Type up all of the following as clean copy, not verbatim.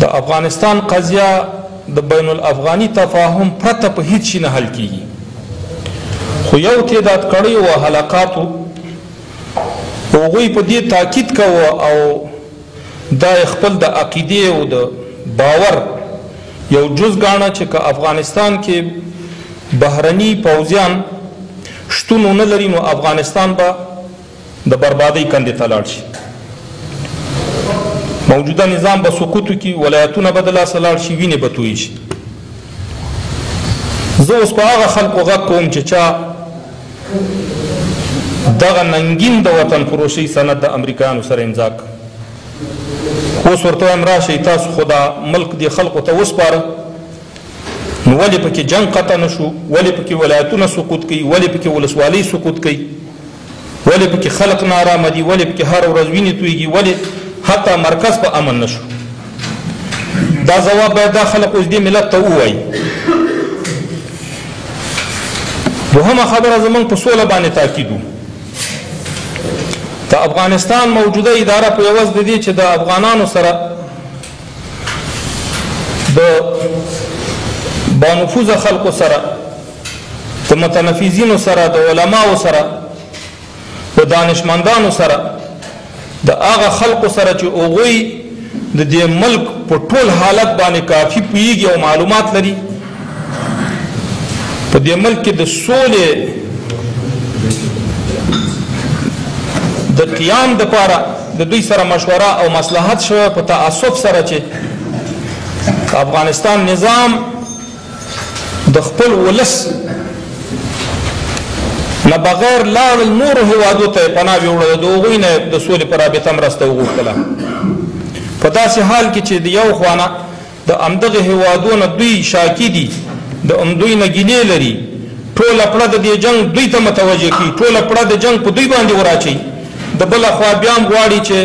د افغانستان قضیه د بین الافغاني تفاهم پرته په هیڅ شي نه حل کیږي، خو یو تعداد کړیو حلقاتو هغوی په دې تاکید کوه او دا خپل د عقیدې او د باور یو جز ګاڼه چې که افغانستان کې بهرني پوځیان شتون ونه لري نو افغانستان به د بربادۍ کندې ته لاړ شي، موجوده نظام به سقوط وکړي، ولایتونه به د لاسه لاړ شي، وینې به تویې شي. زه اوس په هغه خلکو غږ کوم چې چا دغه ننګین د وطن فروشۍ سند د امریکایانو سره امضا کړ، اوس ورته وایم راشئ تاسو خو دا ملک دې خلکو ته وسپاره، نو ولې پکې جنګ قطع نه شو؟ ولې پکې ولایتونه سقوط کوي؟ ولې پکې ولسوالۍ سقوط کوي؟ ولې پکې خلق نارامه دي؟ ولې پکې هر ورځ وینې تویږي؟ ولې حتی مرکز په امن نه شو؟ دا ځواب باید دا خلک اوس دې ملت ته ووایي. دوهمه خبره زموږ په سوله باندې تاکید و. د افغانستان موجوده اداره په عوض د دې چې د افغانانو سره د بانفوذه خلکو سره، د متنفذینو سره، د علماو سره، د دانشمندانو سره، د هغه خلکو سره چې هغوی د دې ملک په ټول حالت باندې کافي پوهیږي او معلومات لري، په دې ملک کې د سولې د قیام دپاره د دوی سره مشوره او مصلحت شوه په تعصب سره چې افغانستان نظام د خپل ولس نه بغیر لاړل نورو هیوادو ته یې پناه ویوړله، د هغوی نه د سولې په رابطه مرسته وغوښتله. په داسې حال کې چې د یو خوا نه د همدغه هیوادو نه دوی شاکي دي، د همدوی نه ګیلې لري، ټوله پړه د دې جنګ دوی ته متوجه کړي، ټوله پړه د جنګ په دوی باندې وراچوي، د بله خوا بیا هم غواړي چې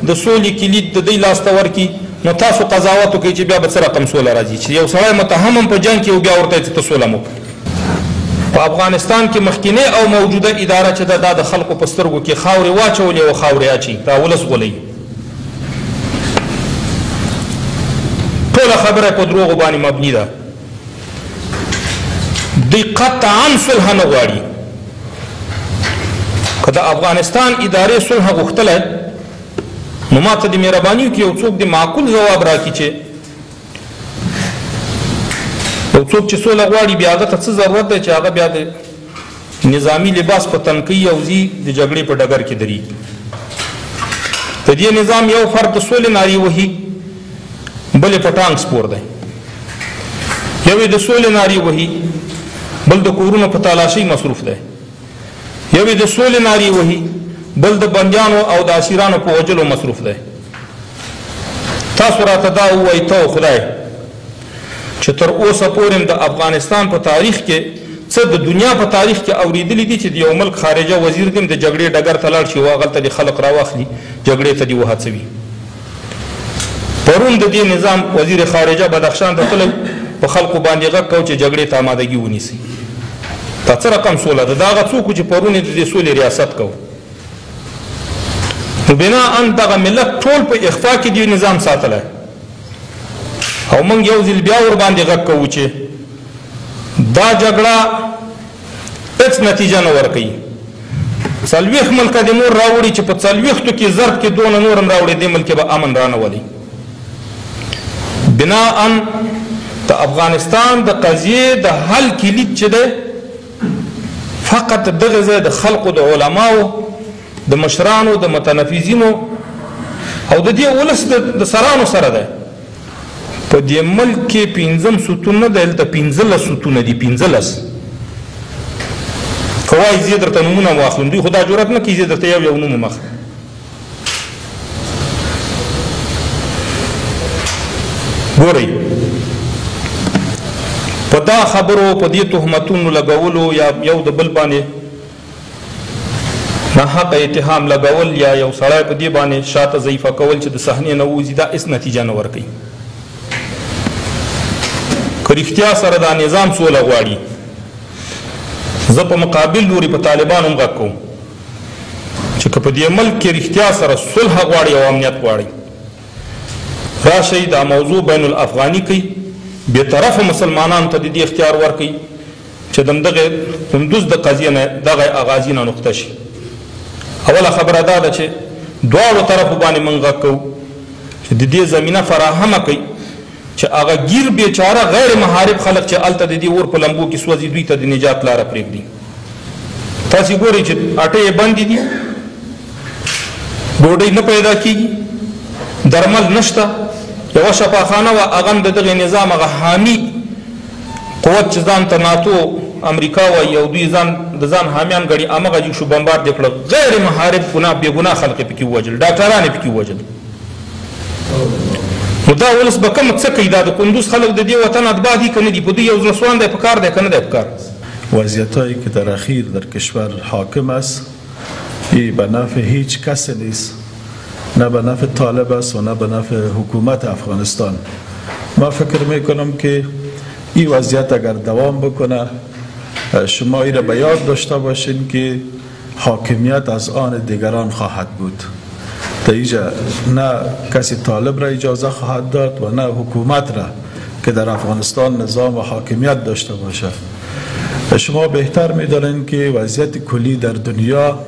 د سولې کلید د دوی لاسته ورکړي، نو تاسو قضاوت وکړئ چې بیا به څه رقم سوله راځي چې یو سړی متهم هم په جنګ کې او بیا ورته چې ته سوله مو وکړه. په افغانستان کې مخکینی او موجوده اداره چې دا د خلکو په سترګو کې خاورې واچولې او خاورې اچي، دا ولس غولوي. ټوله خبره په دروغو باندې مبني ده. دوی قطعا صلح نه غواړي. که د افغانستان ادارې صلح غوښتلی نو ما ته د مهرباني وکړي یو څوک د معقول ځواب راکړي چې یو څوک چې سوله غواړي بیا هغه ته څه ضرورت دی چې هغه بیا د نظامي لباس په تن کوي او ځي د جګړې په ډګر کې درېږي. د دې نظام یو فرد د سولې نارې وهي، بل یې په ټانک سپور دی، یو یې د سولې نارې وهي، بل د کورونو په تالاشۍ مصروف دی، یو یې د سولې نارې وهي، بل د بندیانو او د اسیرانو په وژلو مصروف دی. تاسو راته دا ووایئ ته خدای چې تر اوسه پورې د افغانستان په تاریخ کې څه د دنیا په تاریخ کې اورېدلي دي چې د یو ملک خارجه وزیر دې د جګړې ډګر ته لاړ شي او هغلته د خلق راواخلي جګړې ته دې وهڅوي؟ پرون د دې نظام وزیر خارجه بدخشان ته تللی، په خلکو باندې غږ کو چې جګړې ته آمادګي ونیسي. دا څه رقم سوله ده؟ دا هغه څوک چې پرون یې د دې سولې ریاست کو. نو بناءً دغه ملت ټول په اخفا کې دی نظام ساتلی، او موږ یو ځل بیا ورباندې غږ کوو چې دا جګړه هېڅ نتیجه نه ورکوي. 40 ملکه د نور راوړي چې په 40 کې ضرب کې دونه نور هم راوړي، دې ملک به امن رانولي. بناءً د افغانستان د قضیې د حل کلید چې دی فقط دغه ځای د خلقو د علماو، د مشرانو، د متنفذینو او د دې ولس د سرانو سره دی. په دې ملک کې 15 ستون نه دی، هلته 15 ستونه دي. 15 که وایي زه درته نومونه واخلم، دوی خو دا جرأت نه کوي زه درته یو نوم ومخلم. ګورئ په دا خبرو، په دې تهمتونو لګولو یا یو د بل باندې ناحقه اتهام لګول یا یو سړی په دې باندې شاته ضعیفه کول چې د صحنې نه ووځي، دا هېڅ نتیجه نه ورکوي. که رښتیا سره دا نظام سوله غواړي، زه په مقابل لوري په طالبانو هم غږ کوم چې که په دې ملک کې رښتیا سره صلح غواړي او امنیت غواړي راشئ دا موضوع بین الافغاني کوي بېطرفه مسلمانانو ته د دې اختیار ورکوي چې دغه کندوز د قضیې نه دغه اغازي نه نقطه شي. اوله خبره دا ده چې دواړو طرفو باندې موږ غږ کوو چې د دې زمینه فراهمه کوي چې هغه ګیر بیچاره غیر محارب خلک چې هلته د دې اور په لمبو کې سوځي دوی ته د نجات لاره پرېږدي. تاسې ګورئ چې اټۍ یې بندې دي، ډوډۍ نه پیدا کېږي، درمل نشته. یوه شفاخانه وه، هغه هم د دغې نظام هغه حامي قوت چې ځان ته ناتو امریکا وایي او دوی د ځان حامیان ګڼي، همغه جوړ شو بمبارد یې کړل. غیر محارب بې ګناه خلک یې پکې ووژل، ډاکټران یې پکې ووژل. نو دا ولس به کوم څه کوي؟ دا د کندوز خلک د دې وطن اتباع دي که نه دي؟ په دوی یو زړه سوان دی پکار دی که نه دی پکار؟ وضعیتهایی که در اخیر در کشور حاکم است این به نفع هیچ کس نیست، نه به نفع طالب است و نه به نفع حکومت افغانستان. ما فکر میکنم که این وضعیت اگر دوام بکنه شما این را به یاد داشته باشین که حاکمیت از آن دیگران خواهد بود. تا اینجا نه کسی طالب را اجازه خواهد داد و نه حکومت را که در افغانستان نظام و حاکمیت داشته باشد. شما بهتر می‌دانید که وضعیت کلی در دنیا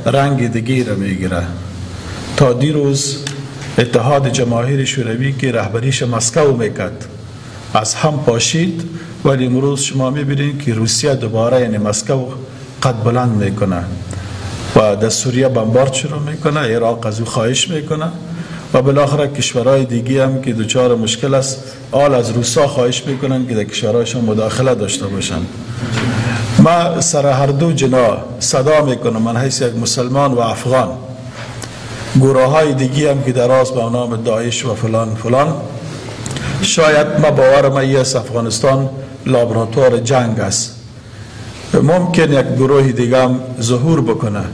رنگ دیگری را میگیره. تا دیروز اتحاد جماهیر شوروی که رهبریش مسکو میکرد از هم پاشید، ولی امروز شما میبینید که روسیه دوباره یعنی مسکو قد بلند میکنه و در سوریه بمبارد شروع میکنه، عراق از او خواهش میکنه و بالاخره کشورهای دیگه هم که دچار مشکل است آل از روسا خواهش میکنن که در کشورهایشان مداخله داشته باشن. ما سر هر دو جناح صدا میکنم من حیث یک مسلمان و افغان، گروه های دیگه هم که دراز به نام داعش و فلان فلان، شاید ما باورم است افغانستان لابراتوار جنگ است، ممکن یک گروه دیگه هم ظهور بکنه.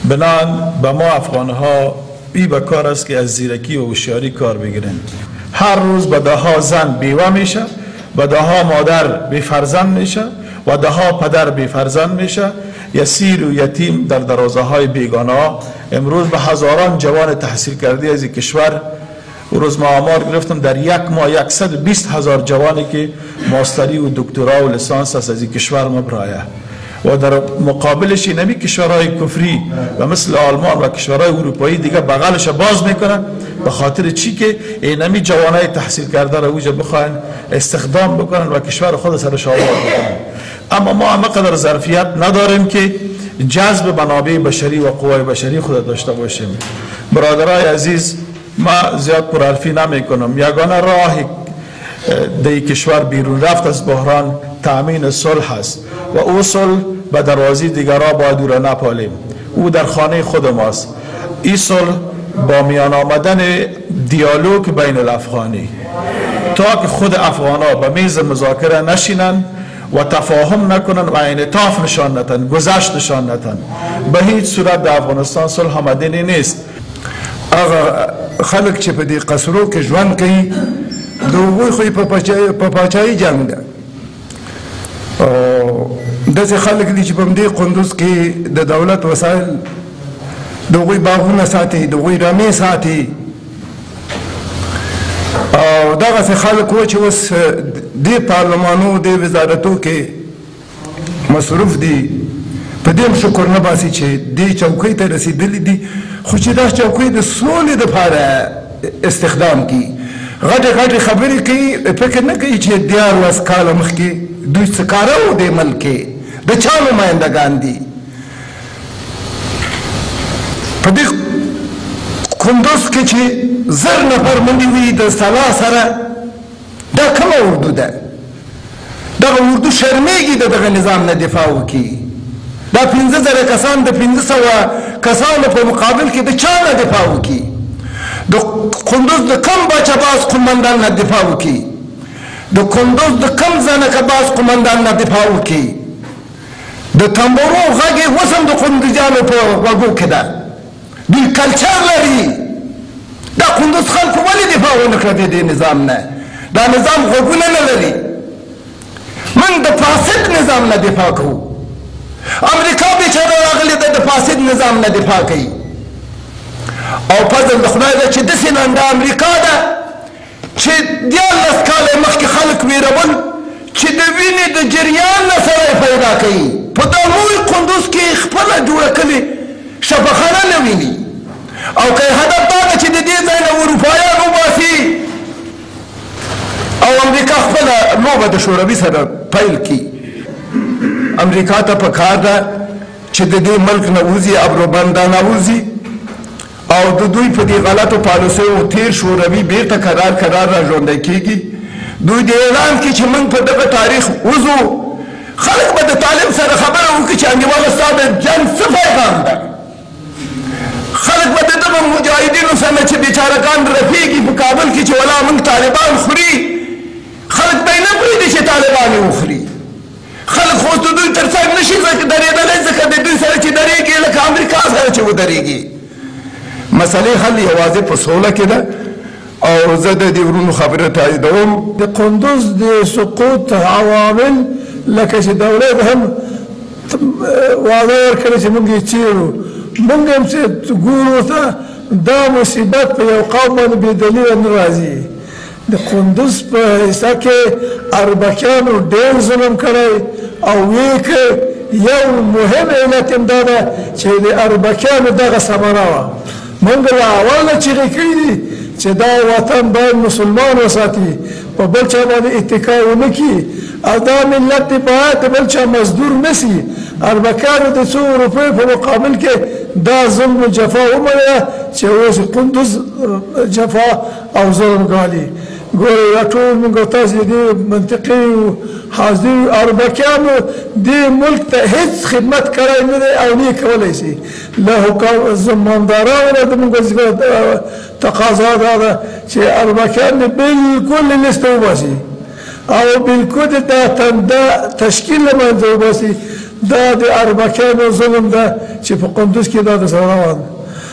بنان به ما افغان ها ای بکار است که از زیرکی و هوشیاری کار بگیرن. هر روز به ده ها زن بیوه میشه، به ده ها مادر بی فرزند میشه و ده ها پدر بی فرزند میشه، یسیر و یتیم در دروازه های بیگانه. امروز به هزاران جوان تحصیل کرده از این کشور، روز ما آمار گرفتم در یک ماه 120,000 جوانی که ماستری و دکترا و لیسانس است از این کشور مبرایه و در مقابلش نمی کشورهای کفری و مثل آلمان و کشورهای اروپایی دیگه بغلش باز میکنن. به خاطر چی که اینمی جوانای تحصیل کرده را اوجا بخواین استخدام بکنن و کشور خود سرش آباد بکنن. اما ما همقدر ظرفیت نداریم که جذب منابع بشری و قوای بشری خود داشته باشیم. برادرای عزیز، ما زیاد پرحرفی نمی کنم. یگانه راهی در کشور بیرون رفت از بحران تامین صلح است و او صلح به دروازه دیگرها باید او را نپالیم. او در خانه خود ماست. این صلح با میان آمدن دیالوگ بین الافغانی تا که خود افغانا به میز مذاکره نشینن و تفاهم نکنن و انعطاف نشان ندن، گذشت نشان ندن، به هیچ صورت در افغانستان صلح آمدنی نیست. هغه خلک چې په دې قصرو کې ژوند کوي د هغوی خو په پاچاهي جنګ ده. داسې خلک دي چې په همدې قندوز کې د دولت وسایل د هغوی باغونه ساتي، د هغوی رمې ساتي، او دغسې خلک و چې اوس دې پارلمانو دې وزارتو کې مصروف دي، په دې هم شکر نه باسي چې دې چوکۍ ته رسېدلي دي، خو چې دا چوکۍ د سولې دپاره استخدام کړي. غټې غټې خبرې کوي، فکر نه کوي چې 14 کاله مخکې دوی څه کاره وو دې ملک کې، د چا نمایندګان دي. په دې کندوز کې چې 1000 نفر منډې وي د سلا سره، دا کومه اردو ده؟ دغه اردو شرمېږي د دغه نظام نه دفاع وکړي. دا 15,000 کسان د 1500 کسانو په مقابل کې د چا نه دفاع وکړي؟ د کندوز د کم بچه باز قمندان نه دفاع وکړي؟ د کندوز د کم زنکه باز قمندان نه دفاع وکړي؟ د تنبورو غږ یې اوس هم د کندوزیانو په غوږو کې ده. دوی کلچر لري. دا کندوز خلکو ولې دفاع ونه کړه د دې نظام نه؟ دا نظام غوږونه نه لري. موږ د فاسد نظام نه دفاع کوو. امریکا بیچاره راغلی ده د فاسد نظام نه دفاع کوي. او فضل د خدای ده چې داسې نن د امریکا ده وینې د جریان نه سړی پیدا کوي. په دا لوی قندوز کې خپله جوړه کړې شفاخانه نه ویني. او که هدف دا ده چې د دې ځای نه اروپایان وباسي او امریکا خپله لوبه د شوروي سره پیل کړي. امریکا ته پکار ده چې د دې ملک نه وځي، ابروبندانه وځي او د دوی په دې غلطو پالیسیو تیر شوروي بیرته کرار را ژوندی کېږي. دوی د اعلان کې چې موږ په دغه تاریخ وځو، خلک به د طالب سره خبره وکړي چې انډیواله ستا د جنګ څه پیغام ده. خلک به د دغه مجاهدینو سره چې بیچارهګان رپېږي په کابل کې چې ولا موږ طالبان خوري، خلک به یې نه پرېږدي چې طالبان یې وخوري. خلک خو د دوی تر څنګ نشي درېدلی، ځکه د دوی سره چې درېږي لکه امریکا سره چې ودرېږي. مسئلې حل یوازې په سوله کې ده او زه د دې ورونو خبره تاییدوم. د قندوز د سقوط عوامل لکه چې دولت هم وعده ورکړې چې موږ یې څېړو، موږ هم چې ګورو ته دا مصیبت په یو قوم باندې بې دلیله نه راځي. د قندوز په حصه کې اربکیانو ډېر ظلم کړی او ویې کړ. یو مهم علت هم دا ده چې د اربکیانو دغه ثمره وه. موږ له اول نه چیغې کړي دي چې دا وطن باید مسلمان وساتي، په بل چا باندې اتکا ونه کړي او دا ملت دې باید د بل چا مزدور نه سي. اربکیانو د څو روپیو په مقابل کې دا ظلم و جفا ومنله چې اوس قندوز جفا او ظلم ګالي. ګوره دا ټول موږ او تاسې دې منطقي حاضر اربکیانو دې ملک ته هېڅ خدمت کړی نه دی او نه یې کولی شي. له زمامدارانو نه د موږ تقاضا دا ده چې اربکیان دې بالکل له لیسته وباسي او بالکل دا تشکیل له منځه وباسي. دا د اربکیانو ظلم ده چې په قندوز کې دا د روان